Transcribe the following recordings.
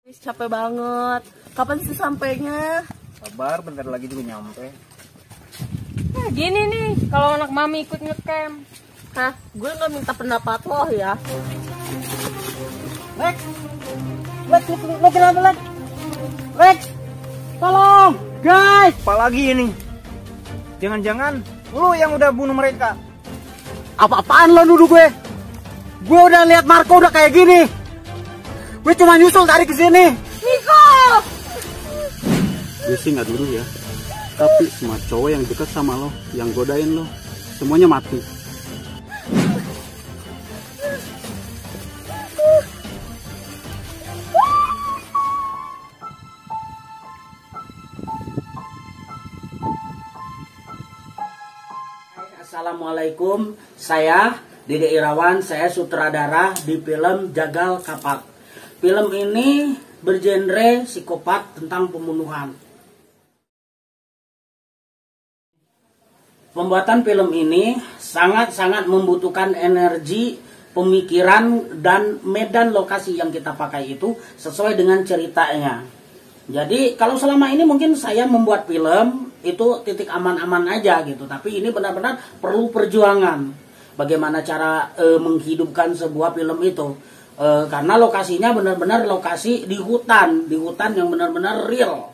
Capek banget. Kapan sih sampainya? Sabar, bentar lagi juga nyampe. Nah, gini nih, kalau anak mami ikut ngecamp. Hah? Gue nggak minta pendapat lo ya. Lex, lo kenapa Lex? Lex, tolong, guys. Apalagi ini? Jangan-jangan lo yang udah bunuh mereka? Apa-apaan lo nuduh gue? Gue udah lihat Marco udah kayak gini. Gue cuma nyusul dari kesini. Niko! Gue sih nggak dulu ya, tapi semua cowok yang deket sama lo, yang godain lo, semuanya mati. Assalamualaikum, saya Dede Irawan, saya sutradara di film Jagal Kapak. Film ini bergenre psikopat tentang pembunuhan. Pembuatan film ini sangat-sangat membutuhkan energi, pemikiran, dan medan lokasi yang kita pakai itu sesuai dengan ceritanya. Jadi kalau selama ini mungkin saya membuat film itu titik aman-aman aja gitu, tapi ini benar-benar perlu perjuangan. Bagaimana cara menghidupkan sebuah film itu? Karena lokasinya benar-benar lokasi di hutan yang benar-benar real.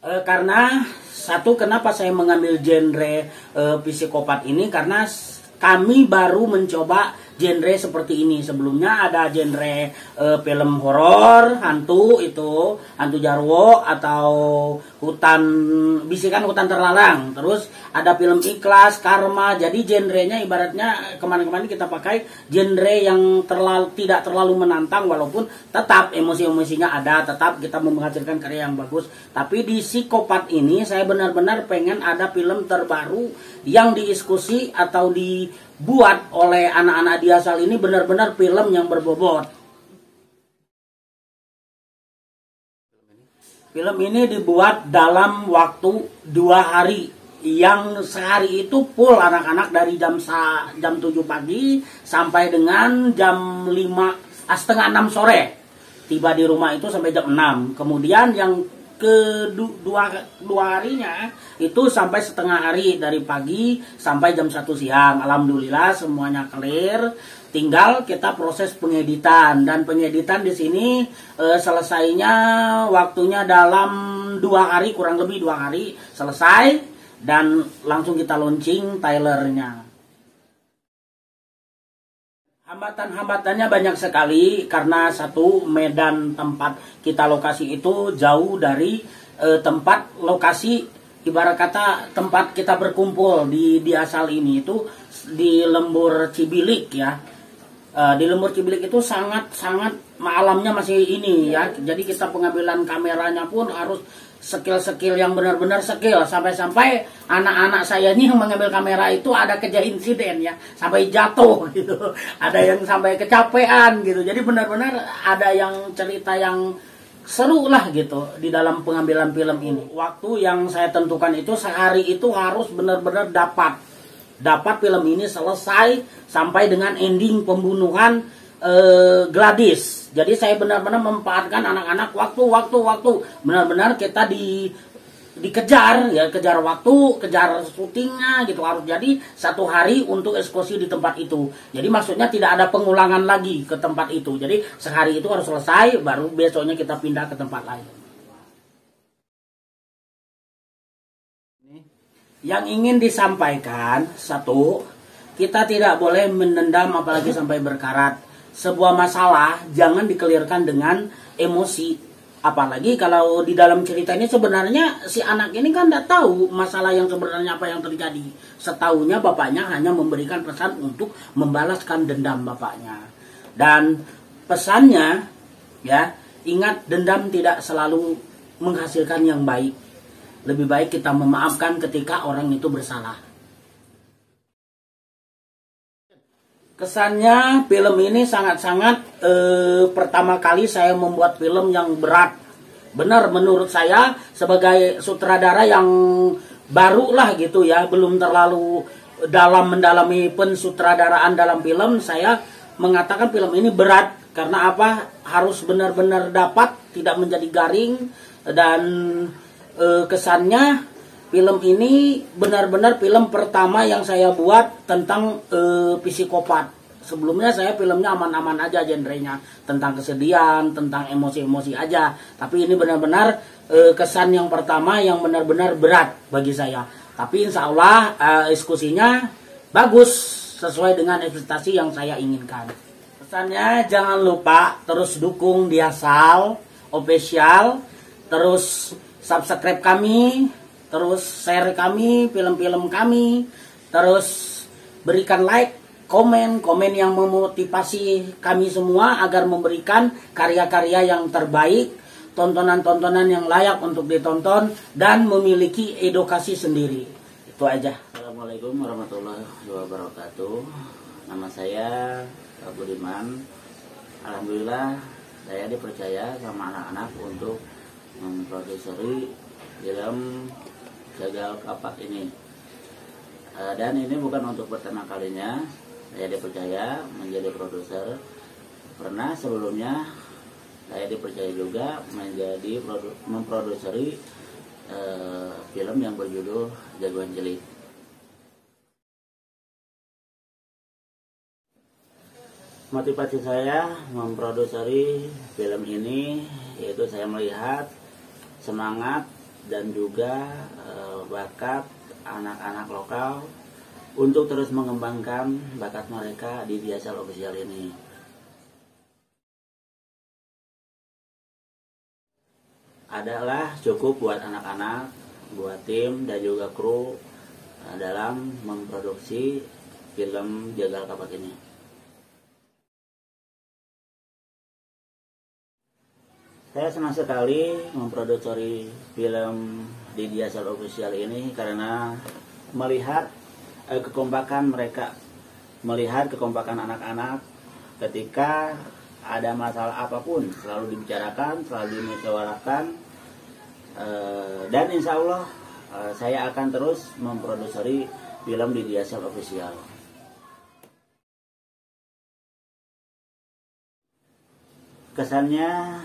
Karena satu, kenapa saya mengambil genre psikopat ini, karena kami baru mencoba genre seperti ini. Sebelumnya ada genre film horor, hantu jarwo atau bisikan hutan terlarang. Terus ada film ikhlas, karma. Jadi genrenya ibaratnya kemarin-kemarin kita pakai genre yang tidak terlalu menantang, walaupun tetap emosi-emosinya ada, tetap kita menghasilkan karya yang bagus. Tapi di psikopat ini saya benar-benar pengen ada film terbaru yang diskusi atau dibuat oleh anak-anak di asal ini benar-benar film yang berbobot. Film ini dibuat dalam waktu 2 hari, yang sehari itu full anak-anak dari jam 7 pagi sampai dengan jam 5, setengah 6 sore. Tiba di rumah itu sampai jam 6. Kemudian yang kedua harinya itu sampai setengah hari, dari pagi sampai jam 1 siang. Alhamdulillah semuanya clear. Tinggal kita proses pengeditan, dan pengeditan di sini selesainya waktunya dalam 2 hari, kurang lebih 2 hari selesai, dan langsung kita launching trailernya. Hambatan-hambatannya banyak sekali, karena satu, medan tempat kita lokasi itu jauh dari tempat lokasi, ibarat kata tempat kita berkumpul di asal ini itu di Lembur Cibilik ya. Di Lembur Cibilik itu sangat malamnya masih ini ya. Jadi kita pengambilan kameranya pun harus skill yang benar-benar skill. Sampai-sampai anak-anak saya ini yang mengambil kamera itu ada kejadian insiden ya, sampai jatuh gitu. Ada yang sampai kecapean gitu. Jadi benar-benar ada yang cerita yang seru lah gitu di dalam pengambilan film ini. Waktu yang saya tentukan itu sehari itu harus benar-benar dapat film ini selesai sampai dengan ending pembunuhan Gladys. Jadi saya benar-benar memanfaatkan anak-anak waktu. Benar-benar kita dikejar ya, kejar waktu, kejar syutingnya gitu. Harus jadi 1 hari untuk eksekusi di tempat itu. Jadi maksudnya tidak ada pengulangan lagi ke tempat itu. Jadi sehari itu harus selesai, baru besoknya kita pindah ke tempat lain. Yang ingin disampaikan, satu, kita tidak boleh mendendam apalagi sampai berkarat. Sebuah masalah jangan dikelirkan dengan emosi. Apalagi kalau di dalam cerita ini sebenarnya si anak ini kan tidak tahu masalah yang sebenarnya apa yang terjadi. Setahunya bapaknya hanya memberikan pesan untuk membalaskan dendam bapaknya. Dan pesannya, ya, ingat, dendam tidak selalu menghasilkan yang baik. Lebih baik kita memaafkan ketika orang itu bersalah. Kesannya film ini sangat-sangat pertama kali saya membuat film yang berat. Benar, menurut saya sebagai sutradara yang baru lah gitu ya, belum terlalu dalam mendalami pensutradaraan dalam film, saya mengatakan film ini berat Karena apa? Harus benar-benar dapat, tidak menjadi garing. Dan kesannya film ini benar-benar film pertama yang saya buat tentang psikopat. Sebelumnya saya filmnya aman-aman aja genrenya, tentang kesedihan, tentang emosi-emosi aja. Tapi ini benar-benar kesan yang pertama yang benar-benar berat bagi saya. Tapi insya Allah eksekusinya bagus, sesuai dengan ekspektasi yang saya inginkan. Pesannya jangan lupa terus dukung Diasal Official, terus subscribe kami, terus share kami, film-film kami, terus berikan like, komen yang memotivasi kami semua agar memberikan karya-karya yang terbaik, tontonan-tontonan yang layak untuk ditonton dan memiliki edukasi sendiri. Itu aja. Assalamualaikum warahmatullahi wabarakatuh. Nama saya Budiman. Alhamdulillah saya dipercaya sama anak-anak untuk memproduksi film Jagal Kapak ini. Dan ini bukan untuk pertama kalinya saya dipercaya menjadi produser. Pernah sebelumnya saya dipercaya juga menjadi memproduksi film yang berjudul Jagoan Cilik. Motivasi saya memproduksi film ini yaitu saya melihat semangat dan juga bakat anak-anak lokal untuk terus mengembangkan bakat mereka di Diasal Official ini. Adalah cukup buat anak-anak, buat tim dan juga kru dalam memproduksi film Jagal Kapak ini. Saya senang sekali memproduksi film di Diasal Official ini karena melihat kekompakan mereka, melihat kekompakan anak-anak ketika ada masalah apapun selalu dibicarakan, selalu dimusyawarahkan, dan insya Allah saya akan terus memproduksi film di Diasal Official. Kesannya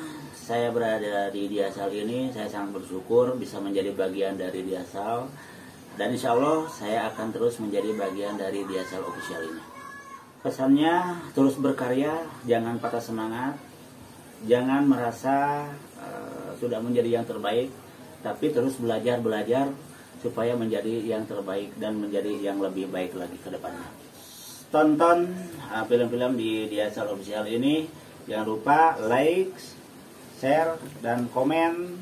saya berada di Diasal ini, saya sangat bersyukur bisa menjadi bagian dari Diasal. Dan insya Allah saya akan terus menjadi bagian dari Diasal Official ini. Pesannya terus berkarya, jangan patah semangat, jangan merasa sudah menjadi yang terbaik, tapi terus belajar supaya menjadi yang terbaik dan menjadi yang lebih baik lagi ke depannya. Tonton film-film di Diasal Official ini, jangan lupa like, share, dan komen.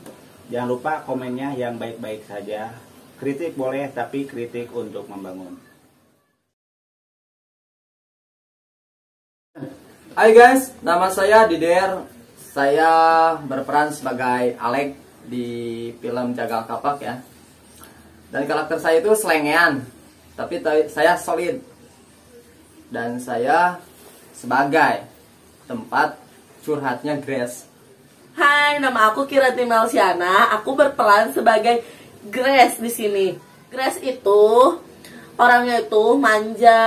Jangan lupa komennya yang baik-baik saja. Kritik boleh, tapi kritik untuk membangun. Hai guys, nama saya Dider. Saya berperan sebagai Alek di film Jagal Kapak ya. Dan karakter saya itu selengean, tapi saya solid. Dan saya sebagai tempat curhatnya Grace. Hai, nama aku Kirati Melsiana. Aku berperan sebagai Grace di sini. Grace itu orangnya itu manja,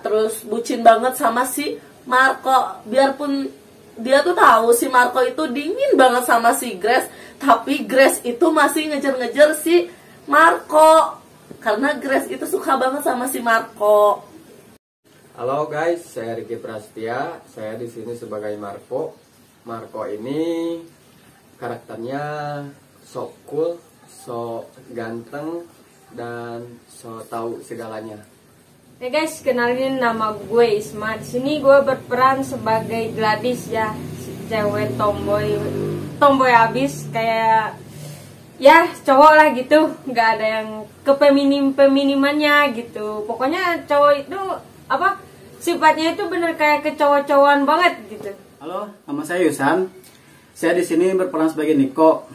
terus bucin banget sama si Marco. Biarpun dia tuh tahu si Marco itu dingin banget sama si Grace, tapi Grace itu masih ngejar-ngejar si Marco karena Grace itu suka banget sama si Marco. Halo guys, saya Ricky Prastia. Saya di sini sebagai Marco. Marco ini karakternya sok cool, so ganteng, dan so tahu segalanya. Ya guys, kenalin nama gue Isma. Di sini gue berperan sebagai Gladys ya, si cewek tomboy abis kayak ya cowok lah gitu, nggak ada yang feminimannya gitu. Pokoknya cowok itu apa sifatnya itu bener kayak kecowok-cowokan banget gitu. Halo, nama saya Yusan. Saya di sini berperan sebagai Niko.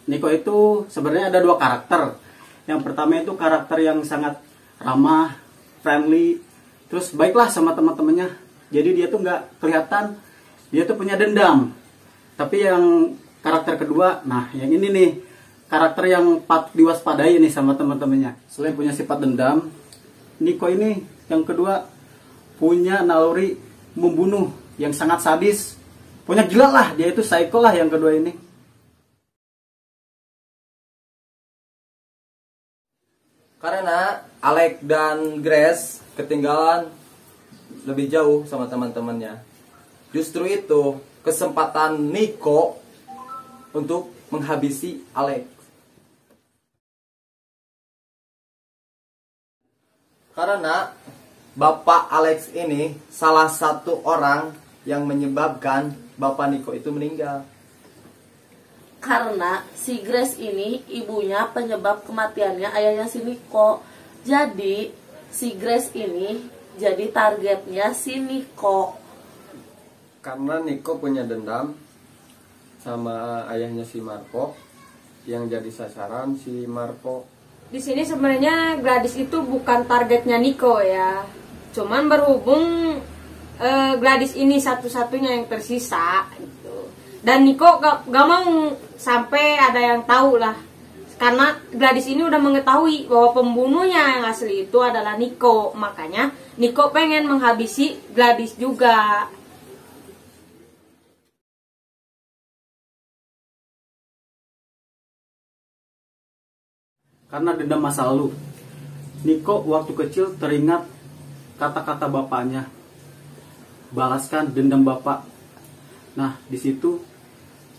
Niko itu sebenarnya ada dua karakter. Yang pertama itu karakter yang sangat ramah, friendly, terus baiklah sama teman-temannya. Jadi dia tuh nggak kelihatan, dia tuh punya dendam. Tapi yang karakter kedua, nah yang ini nih, karakter yang patut diwaspadai nih sama teman-temannya. Selain punya sifat dendam, Niko ini yang kedua punya naluri membunuh yang sangat sadis Pokoknya gila lah, dia itu psycho lah yang kedua ini. Karena Alex dan Grace ketinggalan lebih jauh sama teman-temannya. Justru itu kesempatan Nico untuk menghabisi Alex. Karena Bapak Alex ini salah satu orang yang menyebabkan Bapak Nico itu meninggal. Karena si Grace ini ibunya penyebab kematiannya ayahnya si Nico. Jadi si Grace ini jadi targetnya si Nico. Karena Nico punya dendam sama ayahnya si Marco, yang jadi sasaran si Marco. Di sini sebenarnya Gladys itu bukan targetnya Nico ya. Cuman berhubung Gladys ini satu-satunya yang tersisa gitu. Dan Nico gak mau sampai ada yang tahu lah. Karena Gladys ini udah mengetahui bahwa pembunuhnya yang asli itu adalah Nico. Makanya Nico pengen menghabisi Gladys juga. Karena dendam masa lalu, Nico waktu kecil teringat kata-kata bapaknya, balaskan dendam bapak. Nah, di situ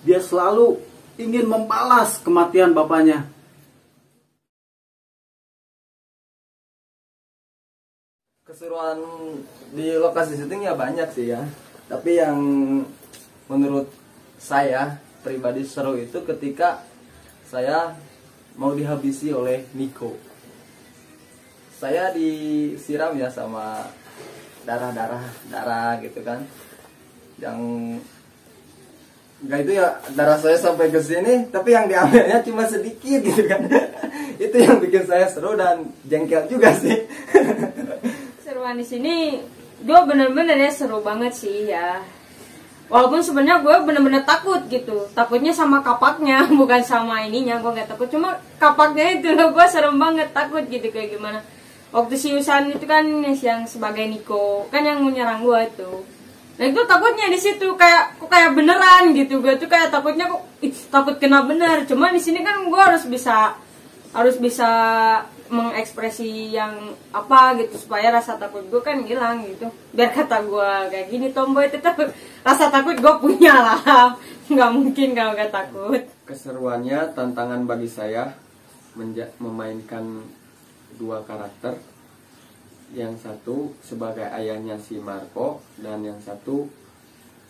dia selalu ingin membalas kematian bapaknya. Keseruan di lokasi syutingnya banyak sih ya. Tapi yang menurut saya pribadi seru itu ketika saya mau dihabisi oleh Nico. Saya disiram ya sama darah gitu kan. Yang enggak itu ya, darah saya sampai ke sini, tapi yang diambilnya cuma sedikit gitu kan. Itu yang bikin saya seru dan jengkel juga sih. Seruan di sini gue bener-bener ya seru banget sih ya. Walaupun sebenarnya gue bener-bener takut gitu. Takutnya sama kapaknya, bukan sama ininya. Gue gak takut, cuma kapaknya itu loh, gue serem banget, takut gitu kayak gimana. Waktu si Usan itu kan yang sebagai Nico, kan yang menyerang gue itu. Nah itu takutnya di situ kayak beneran gitu. Gue tuh kayak takutnya takut kena bener. Cuma di sini kan gue harus bisa mengekspresi yang apa gitu supaya rasa takut gue kan hilang gitu. Biar kata gue kayak gini, tomboy tetap rasa takut gue punya lah. Nggak mungkin kalau gak takut. Keseruannya tantangan bagi saya memainkan dua karakter. Yang satu sebagai ayahnya si Marco dan yang satu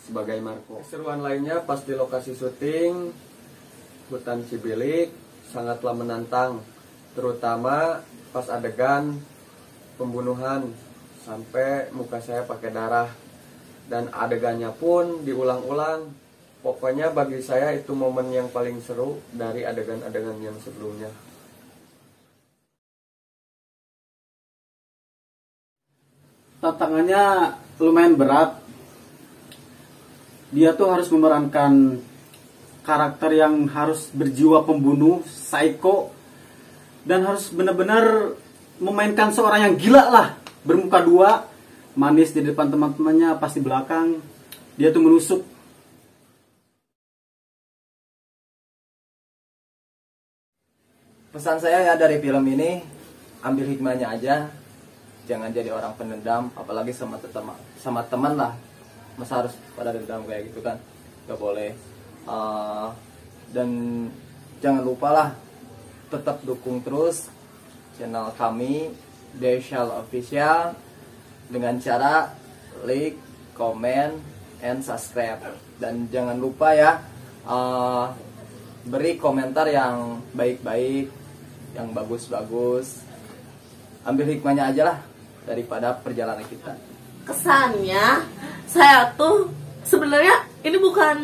sebagai Marco. Keseruan lainnya pas di lokasi syuting hutan Cibilik sangatlah menantang, terutama pas adegan pembunuhan sampai muka saya pakai darah dan adegannya pun diulang-ulang. Pokoknya bagi saya itu momen yang paling seru dari adegan-adegan yang sebelumnya. Tantangannya lumayan berat. Dia tuh harus memerankan karakter yang harus berjiwa pembunuh, psycho, dan harus benar-benar memainkan seorang yang gila lah, bermuka dua, manis di depan teman-temannya, pas di belakang dia tuh menusuk. Pesan saya ya dari film ini, ambil hikmahnya aja. Jangan jadi orang pendendam, apalagi sama teman lah. Masa harus pada dendam kayak gitu kan? Gak boleh. Dan jangan lupa lah, tetap dukung terus channel kami Deshal Official dengan cara like, comment, and subscribe. Dan jangan lupa ya, beri komentar yang baik-baik, yang bagus-bagus. Ambil hikmahnya aja lah daripada perjalanan kita. Kesannya saya tuh sebenarnya ini bukan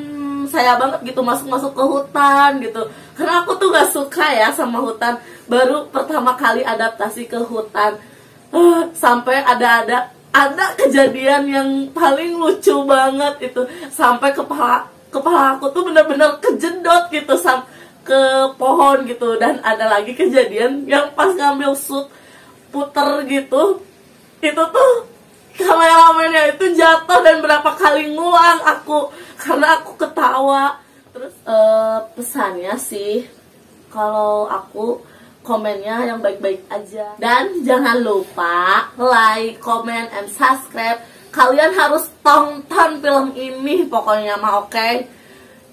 saya banget gitu masuk ke hutan gitu, karena aku tuh gak suka ya sama hutan. Baru pertama kali adaptasi ke hutan, sampai ada kejadian yang paling lucu banget itu, sampai kepala aku tuh benar-benar kejedot gitu ke pohon gitu. Dan ada lagi kejadian yang pas ngambil shoot puter gitu, itu tuh kameramennya itu jatuh dan berapa kali ngulang aku karena aku ketawa. Terus pesannya sih kalau aku komennya yang baik-baik aja, dan jangan lupa like, comment, and subscribe. Kalian harus tonton film ini pokoknya mah, oke?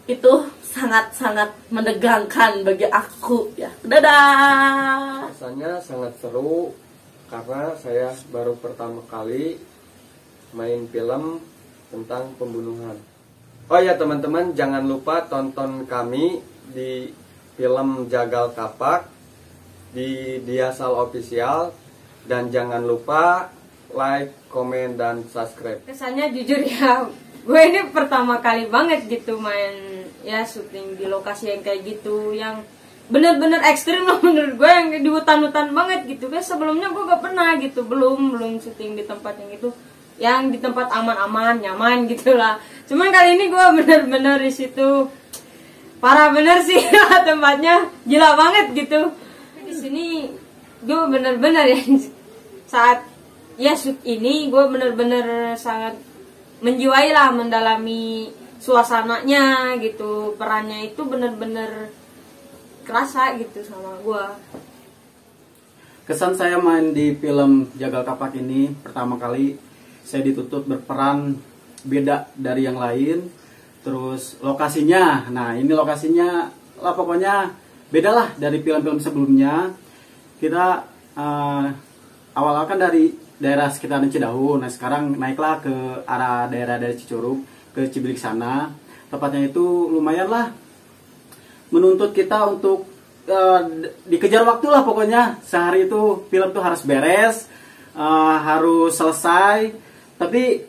Itu sangat-sangat menegangkan bagi aku ya. Dadah. Rasanya sangat seru karena saya baru pertama kali main film tentang pembunuhan. Oh ya teman-teman, jangan lupa tonton kami di film Jagal Kapak di Diasal Official, dan jangan lupa like, komen, dan subscribe. Kesannya jujur ya, gue ini pertama kali banget gitu main ya syuting di lokasi yang kayak gitu, yang bener-bener ekstrim loh menurut gue, yang di hutan-hutan banget gitu. Guys, sebelumnya gue gak pernah gitu, belum syuting di tempat yang gitu, yang di tempat aman-aman, nyaman gitulah. Cuman kali ini gue bener-bener di situ parah bener sih tempatnya gila banget gitu. Di sini gue bener-bener ya saat ya shoot ini gue bener-bener sangat menjiwai lah, mendalami suasananya gitu, perannya itu bener-bener kerasa gitu sama gue. Kesan saya main di film Jagal Kapak ini, pertama kali saya dituntut berperan beda dari yang lain. Terus lokasinya, nah ini lokasinya lah pokoknya beda lah dari film-film sebelumnya. Kita awal-awal kan dari daerah sekitaran Cidahu, nah sekarang naiklah ke arah daerah dari Cicurug ke Cibilik sana. Tempatnya itu lumayan lah menuntut kita untuk dikejar waktu lah pokoknya. Sehari itu film tuh harus beres, harus selesai. Tapi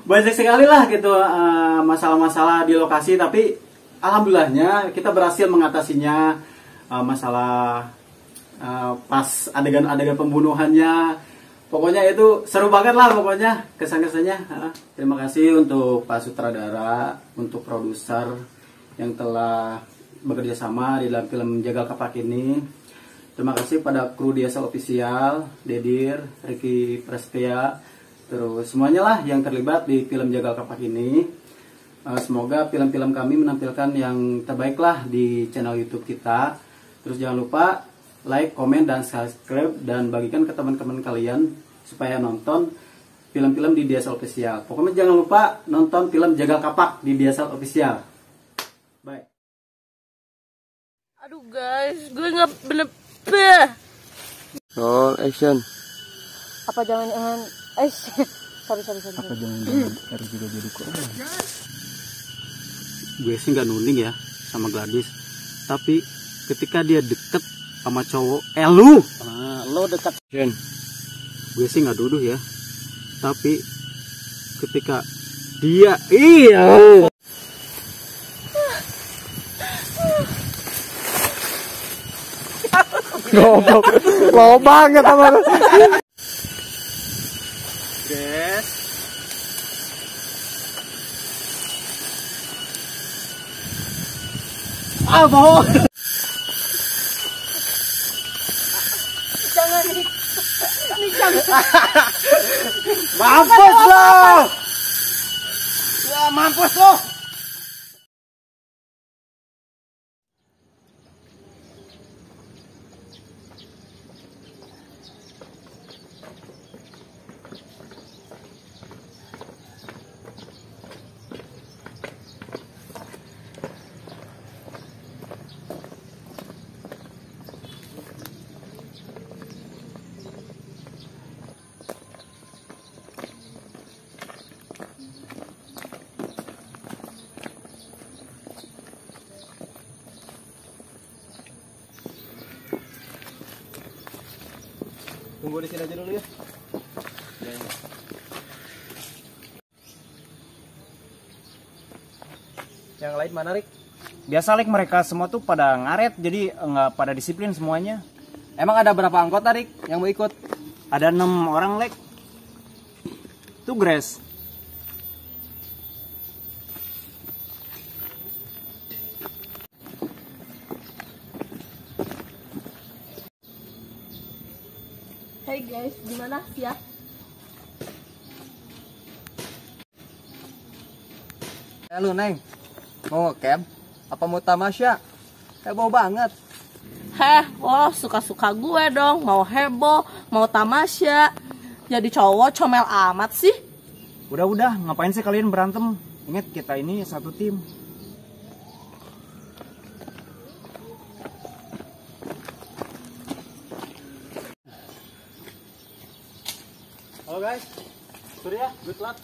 banyak sekali lah gitu masalah-masalah di lokasi. Tapi alhamdulillahnya kita berhasil mengatasinya. Masalah pas adegan-adegan pembunuhannya, pokoknya itu seru banget lah pokoknya kesan-kesannya. Terima kasih untuk Pak Sutradara, untuk produser yang telah bekerja sama di dalam film Jagal Kapak ini. Terima kasih pada kru Diasal Official, Dedir, Ricky Prestia, terus semuanya lah yang terlibat di film Jagal Kapak ini. Semoga film-film kami menampilkan yang terbaik lah di channel YouTube kita. Terus jangan lupa like, komen, dan subscribe, dan bagikan ke teman-teman kalian supaya nonton film-film di Diasal Official. Pokoknya jangan lupa nonton film Jagal Kapak di Diasal Official. Bye. Aduh guys, gue nggak bener. Roll action. Apa jangan-jangan sorry. Apa jangan-jangan R juga jadi korban? Gue sih nggak nunding ya sama Gladys, tapi ketika dia deket sama cowok, lo dekat. Gue sih nggak duduk ya, tapi ketika dia Lo banget sama lu. Guys, mau Mampus lo. Ya mampus lo. Tunggu di sini aja dulu ya. Yang lain mana, Rik? Biasa Lek, mereka semua tuh pada ngaret, jadi nggak pada disiplin semuanya. Emang ada berapa anggota, Rik, yang mau ikut? Ada 6 orang Lek. Tuh Grace. Hey guys, gimana siap? Lu Neng, mau ngecamp? Apa mau tamasya? Heboh banget. Heh, lo suka-suka gue dong. Mau heboh, mau tamasya. Jadi cowok comel amat sih. Udah, ngapain sih kalian berantem? Ingat kita ini satu tim. Halo guys, Surya, good luck.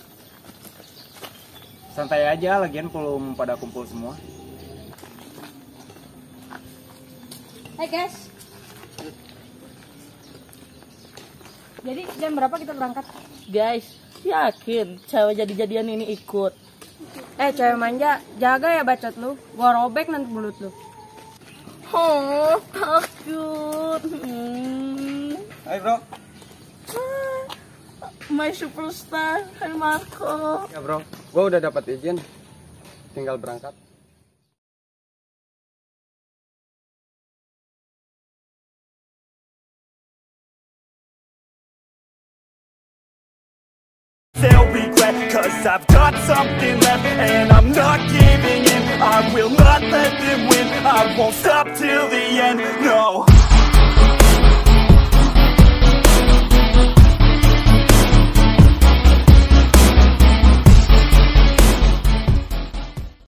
Santai aja, lagian belum pada kumpul semua. Hai guys. Jadi jam berapa kita berangkat? Guys, yakin cewek jadi-jadian ini ikut? Cewek manja, jaga ya bacot lu. Gua robek nanti mulut lu. Oh, takut. Hai bro. My superstar, hai Marco. Ya bro, gua udah dapat izin, tinggal berangkat. They'll regret, cause I've got something left and I'm not giving in. I will not let them win, I won't stop till the end, no.